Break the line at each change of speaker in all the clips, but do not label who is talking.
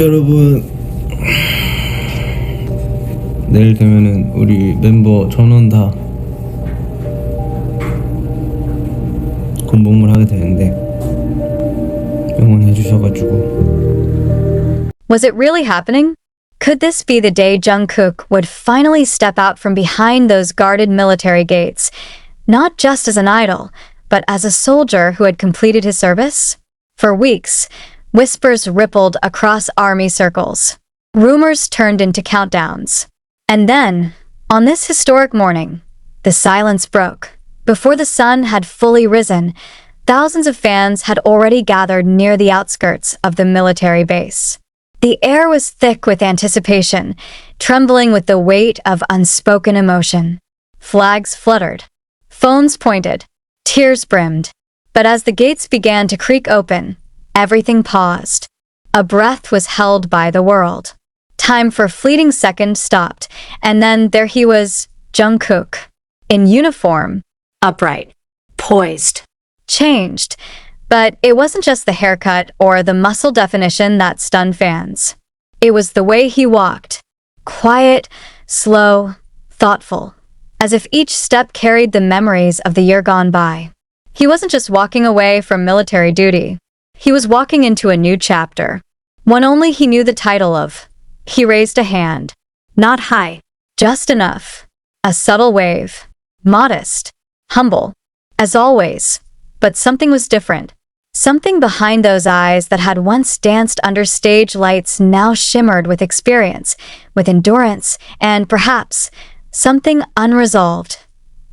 여러분, 내일 되면은 우리 멤버 전원 다 군복무를 하게 되는데 응원해 주셔가지고.
Was it really happening? Could this be the day Jungkook would finally step out from behind those guarded military gates, not just as an idol, but as a soldier who had completed his service? For weeks, whispers rippled across army circles. Rumors turned into countdowns. And then, on this historic morning, the silence broke. Before the sun had fully risen, thousands of fans had already gathered near the outskirts of the military base. The air was thick with anticipation, trembling with the weight of unspoken emotion. Flags fluttered. Phones pointed. Tears brimmed. But as the gates began to creak open, everything paused. A breath was held by the world. Time for a fleeting second stopped, and then there he was, Jungkook, in uniform, upright, poised, changed. But it wasn't just the haircut or the muscle definition that stunned fans. It was the way he walked. Quiet, slow, thoughtful, as if each step carried the memories of the year gone by. He wasn't just walking away from military duty. He was walking into a new chapter, one only he knew the title of. He raised a hand. Not high, just enough. A subtle wave. Modest. Humble. As always. But something was different. Something behind those eyes that had once danced under stage lights now shimmered with experience, with endurance, and perhaps something unresolved.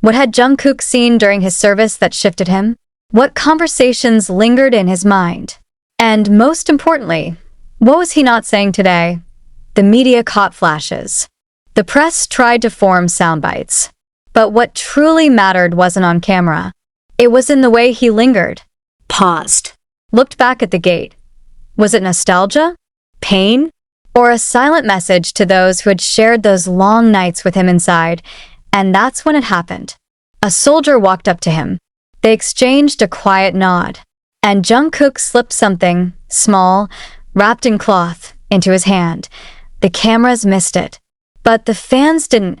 What had Jungkook seen during his service that shifted him? What conversations lingered in his mind? And most importantly, what was he not saying today? The media caught flashes. The press tried to form sound bites. But what truly mattered wasn't on camera. It was in the way he lingered. Paused. Looked back at the gate. Was it nostalgia? Pain? Or a silent message to those who had shared those long nights with him inside? And that's when it happened. A soldier walked up to him. They exchanged a quiet nod. And Jungkook slipped something, small, wrapped in cloth, into his hand. The cameras missed it. But the fans didn't.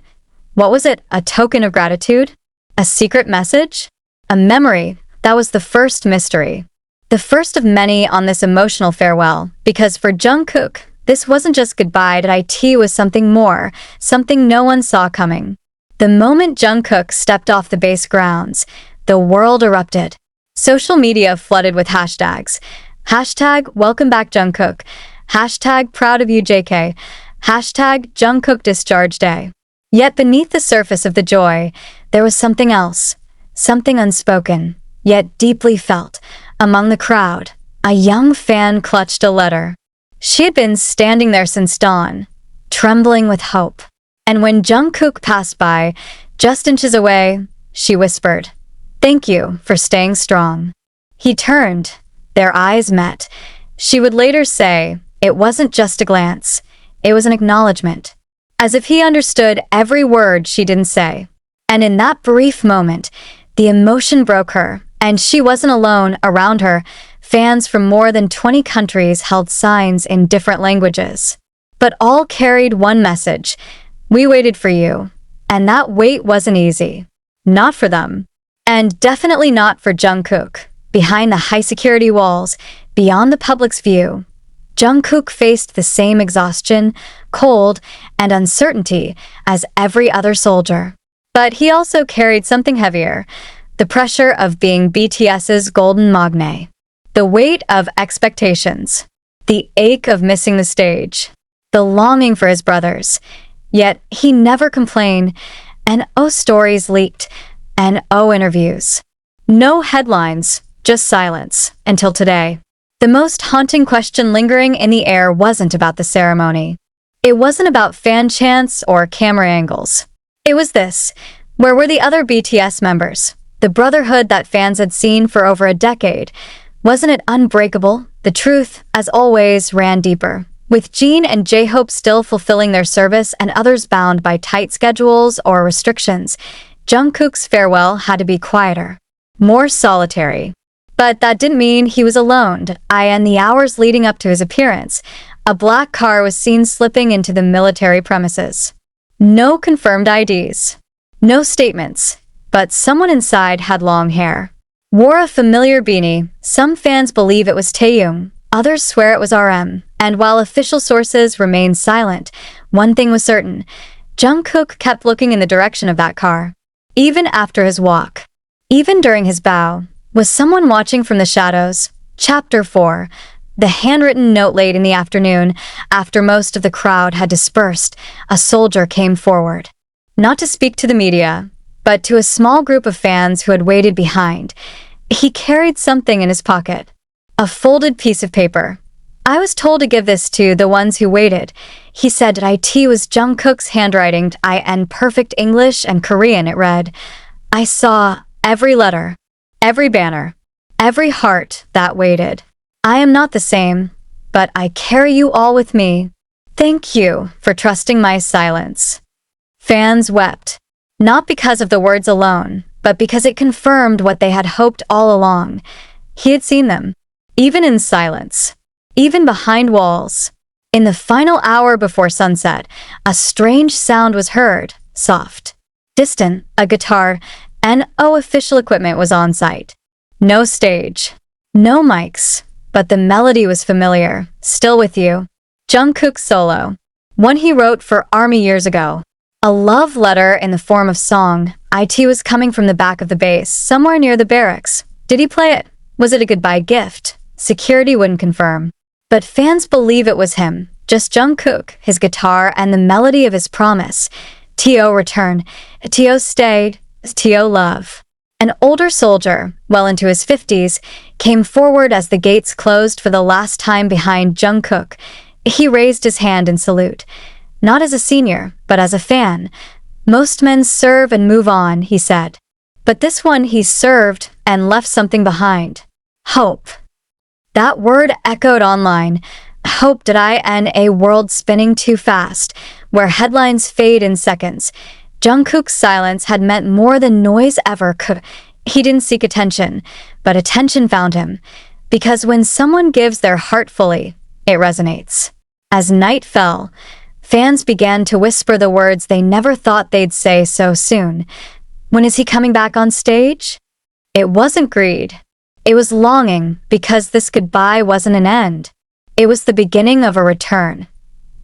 What was it? A token of gratitude? A secret message? A memory? That was the first mystery. The first of many on this emotional farewell, because for Jungkook, this wasn't just goodbye. It was something more, something no one saw coming. The moment Jungkook stepped off the base grounds, the world erupted. Social media flooded with hashtags. Hashtag welcome back Jungkook. Hashtag proud of you JK. Hashtag Jungkook discharge day. Yet beneath the surface of the joy, there was something else. Something unspoken, yet deeply felt. Among the crowd, a young fan clutched a letter. She had been standing there since dawn, trembling with hope. And when Jungkook passed by, just inches away, she whispered, "Thank you for staying strong." He turned. Their eyes met. She would later say, it wasn't just a glance. It was an acknowledgement. As if he understood every word she didn't say. And in that brief moment, the emotion broke her, and she wasn't alone. Around her, fans from more than 20 countries held signs in different languages. But all carried one message. We waited for you. And that wait wasn't easy. Not for them. And definitely not for Jungkook. Behind the high-security walls, beyond the public's view, Jungkook faced the same exhaustion, cold, and uncertainty as every other soldier. But he also carried something heavier, the pressure of being BTS's golden magne, the weight of expectations, the ache of missing the stage, the longing for his brothers. Yet he never complained, and stories leaked, and interviews. No headlines, just silence, until today. The most haunting question lingering in the air wasn't about the ceremony. It wasn't about fan chants or camera angles. It was this: where were the other BTS members? The brotherhood that fans had seen for over a decade. Wasn't it unbreakable? The truth, as always, ran deeper. With Jin and J-Hope still fulfilling their service and others bound by tight schedules or restrictions, Jungkook's farewell had to be quieter, more solitary. But that didn't mean he was alone. In the hours leading up to his appearance, A black car was seen slipping into the military premises. No confirmed IDs. No statements, but someone inside had long hair. Wore a familiar beanie. Some fans believe it was Taeyong, others swear it was RM. And while official sources remained silent, one thing was certain. Jungkook kept looking in the direction of that car. Even after his walk. Even during his bow. Was someone watching from the shadows? Chapter 4. The handwritten note late in the afternoon, after most of the crowd had dispersed, a soldier came forward. Not to speak to the media, but to a small group of fans who had waited behind. He carried something in his pocket. A folded piece of paper. I was told to give this to the ones who waited. He said that it was Jungkook's handwriting, in perfect English and Korean, it read. I saw every letter, every banner, every heart that waited. I am not the same, but I carry you all with me. Thank you for trusting my silence. Fans wept, not because of the words alone, but because it confirmed what they had hoped all along. He had seen them, even in silence, even behind walls. In the final hour before sunset, a strange sound was heard, soft, distant, a guitar, and official equipment was on site. No stage, no mics, but the melody was familiar, still with you. Jungkook's solo, one he wrote for ARMY years ago. A love letter in the form of song. It was coming from the back of the base, somewhere near the barracks. Did he play it? Was it a goodbye gift? Security wouldn't confirm. But fans believe it was him, just Jungkook, his guitar, and the melody of his promise. T.O. return. T.O. stayed. T.O. love. An older soldier, well into his 50s, came forward as the gates closed for the last time behind Jungkook. He raised his hand in salute. Not as a senior, but as a fan. Most men serve and move on, he said. But this one he served and left something behind. Hope. That word echoed online. Hope did I in a world spinning too fast, where headlines fade in seconds. Jungkook's silence had meant more than noise ever could. He didn't seek attention, but attention found him. Because when someone gives their heart fully, it resonates. As night fell, fans began to whisper the words they never thought they'd say so soon. When is he coming back on stage? It wasn't greed. It was longing, because this goodbye wasn't an end. It was the beginning of a return.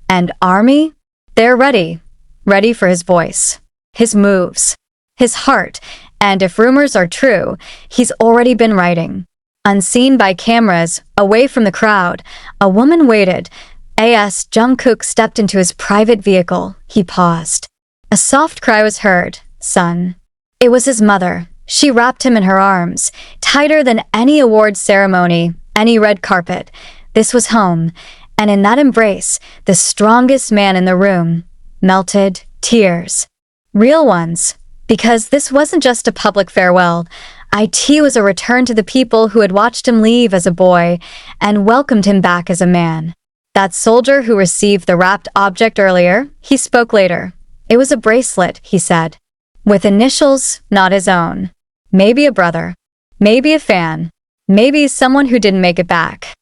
And ARMY? They're ready. Ready for his voice. His moves, his heart, and if rumors are true, he's already been writing. Unseen by cameras, away from the crowd, a woman waited. As Jungkook stepped into his private vehicle, he paused. A soft cry was heard, son. It was his mother. She wrapped him in her arms, tighter than any award ceremony, any red carpet. This was home, and in that embrace, the strongest man in the room melted, tears. Real ones, because this wasn't just a public farewell. It was a return to the people who had watched him leave as a boy and welcomed him back as a man. That soldier who received the wrapped object earlier, he spoke later. It was a bracelet, he said, with initials not his own. Maybe a brother, maybe a fan, maybe someone who didn't make it back.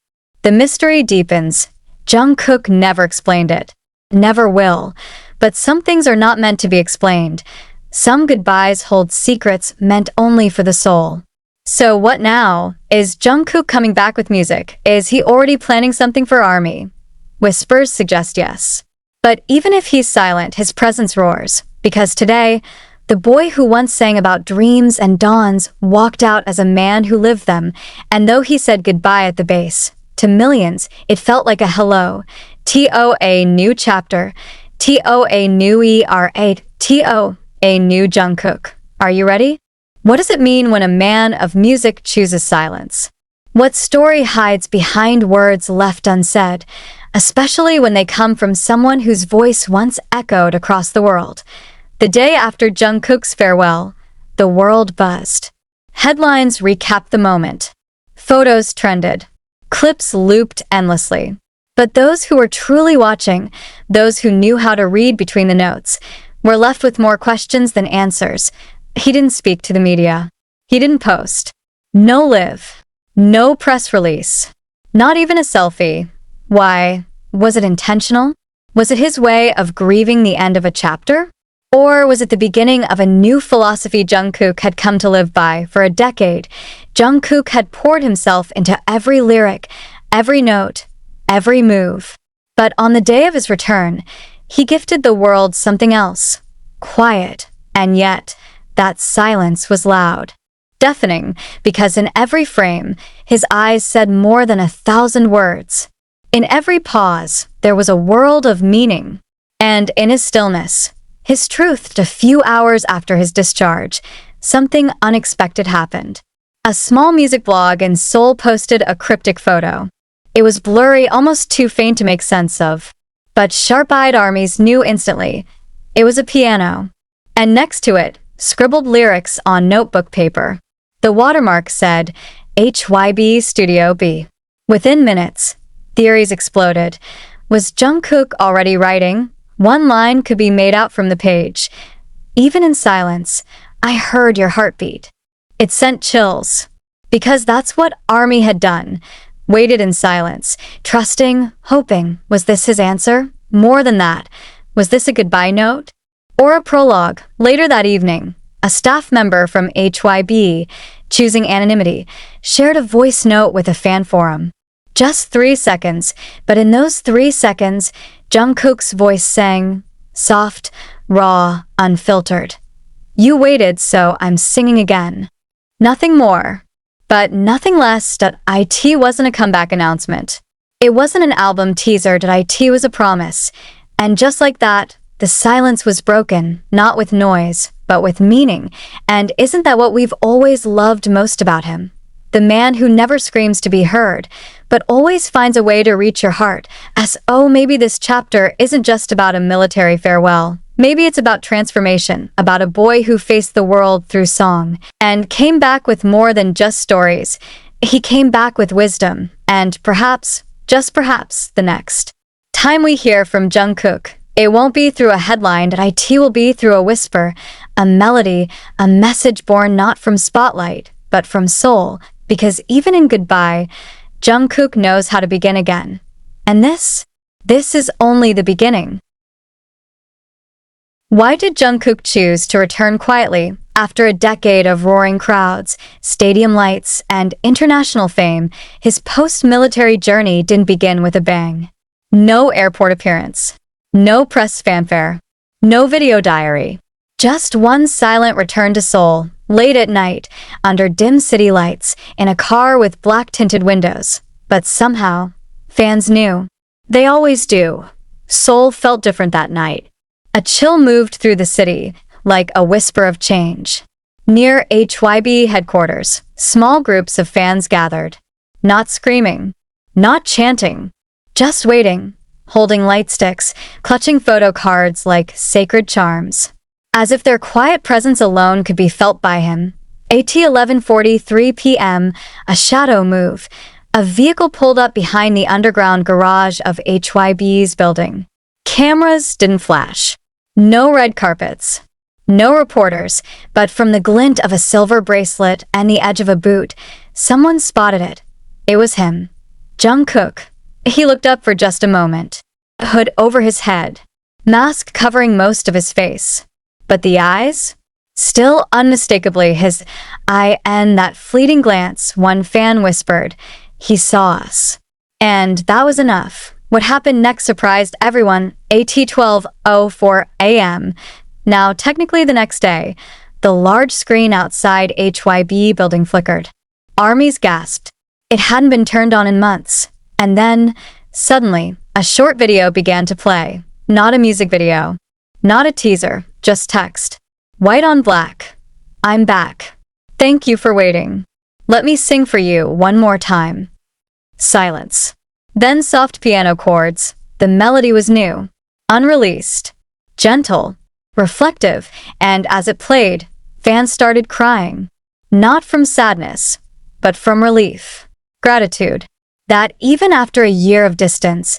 The mystery deepens. Jungkook never explained it. Never will. But some things are not meant to be explained. Some goodbyes hold secrets meant only for the soul. So what now? Is Jungkook coming back with music? Is he already planning something for ARMY? Whispers suggest yes. But even if he's silent, his presence roars. Because today, the boy who once sang about dreams and dawns walked out as a man who lived them. And though he said goodbye at the base, to millions, it felt like a hello. T.O. a new chapter. T.O. a new era. T.O. a new Jungkook. Are you ready? What does it mean when a man of music chooses silence? What story hides behind words left unsaid, especially when they come from someone whose voice once echoed across the world? The day after Jungkook's farewell, the world buzzed. Headlines recapped the moment. Photos trended. Clips looped endlessly. But those who were truly watching, those who knew how to read between the notes, were left with more questions than answers. He didn't speak to the media. He didn't post. No live. No press release. Not even a selfie. Why? Was it intentional? Was it his way of grieving the end of a chapter? Or was it the beginning of a new philosophy Jungkook had come to live by for a decade? Jungkook had poured himself into every lyric, every note, every move. But on the day of his return, he gifted the world something else. Quiet, and yet that silence was loud. Deafening, because in every frame, his eyes said more than 1,000 words. In every pause, there was a world of meaning. And in his stillness, his truth, a few hours after his discharge, something unexpected happened. A small music blog in Seoul posted a cryptic photo. It was blurry, almost too faint to make sense of. But sharp-eyed armies knew instantly. It was a piano. And next to it, scribbled lyrics on notebook paper. The watermark said, HYB Studio B. Within minutes, theories exploded. Was Jungkook already writing? One line could be made out from the page. Even in silence, I heard your heartbeat. It sent chills. Because that's what ARMY had done. Waited in silence, trusting, hoping. Was this his answer? More than that. Was this a goodbye note? Or a prologue? Later that evening, a staff member from HYB, choosing anonymity, shared a voice note with a fan forum. Just 3 seconds, but in those 3 seconds, Jungkook's voice sang, soft, raw, unfiltered. You waited, so I'm singing again. Nothing more, but nothing less. IT wasn't a comeback announcement. It wasn't an album teaser. IT was a promise. And just like that, the silence was broken, not with noise, but with meaning. And isn't that what we've always loved most about him? The man who never screams to be heard, but always finds a way to reach your heart. As, oh, maybe this chapter isn't just about a military farewell. Maybe it's about transformation, about a boy who faced the world through song, and came back with more than just stories. He came back with wisdom, and perhaps, just perhaps, the next time we hear from Jungkook, it won't be through a headline. IT will be through a whisper, a melody, a message born not from spotlight, but from soul. Because even in goodbye, Jungkook knows how to begin again. And this is only the beginning. Why did Jungkook choose to return quietly after a decade of roaring crowds, stadium lights, and international fame? His post-military journey didn't begin with a bang. No airport appearance, no press fanfare, no video diary. Just one silent return to Seoul, late at night, under dim city lights, in a car with black-tinted windows. But somehow, fans knew. They always do. Seoul felt different that night. A chill moved through the city, like a whisper of change. Near HYB headquarters, small groups of fans gathered. Not screaming, not chanting, just waiting, holding light sticks, clutching photo cards like sacred charms. As if their quiet presence alone could be felt by him. At 11:43 p.m., a shadow moved. A vehicle pulled up behind the underground garage of HYB's building. Cameras didn't flash. No red carpets. No reporters, but from the glint of a silver bracelet and the edge of a boot, someone spotted it. It was him. Jungkook. He looked up for just a moment. A hood over his head. Mask covering most of his face. But the eyes? Still unmistakably his eye, and that fleeting glance, one fan whispered, he saw us. And that was enough. What happened next surprised everyone. At 12:04 a.m., now technically the next day, the large screen outside HYB building flickered. Armies gasped. It hadn't been turned on in months. And then, suddenly, a short video began to play. Not a music video. Not a teaser. Just text. White on black. I'm back. Thank you for waiting. Let me sing for you one more time. Silence. Then soft piano chords. The melody was new. Unreleased. Gentle. Reflective. And as it played, fans started crying. Not from sadness, but from relief. Gratitude. That even after a year of distance,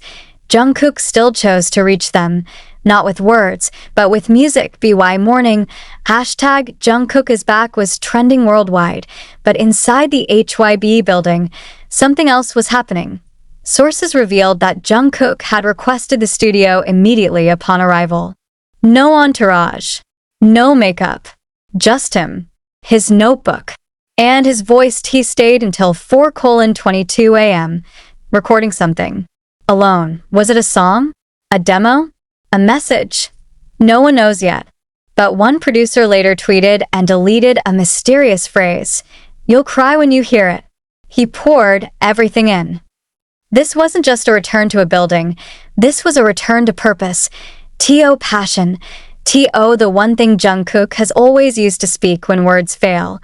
Jungkook still chose to reach them. Not with words, but with music. BY Morning, hashtag Jungkook is back was trending worldwide. But inside the HYB building, something else was happening. Sources revealed that Jungkook had requested the studio immediately upon arrival. No entourage, no makeup, just him, his notebook, and his voice. He stayed until 4:22 a.m., recording something. Alone. Was it a song? A demo? A message? No one knows yet. But one producer later tweeted and deleted a mysterious phrase. "You'll cry when you hear it." He poured everything in. This wasn't just a return to a building. This was a return to purpose. T.O. passion. T.O. the one thing Jungkook has always used to speak when words fail.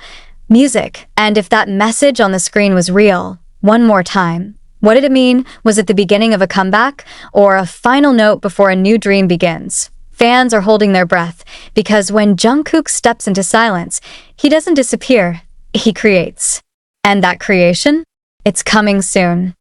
Music. And if that message on the screen was real, one more time, what did it mean? Was it the beginning of a comeback or a final note before a new dream begins? Fans are holding their breath because when Jungkook steps into silence, he doesn't disappear, he creates. And that creation? It's coming soon.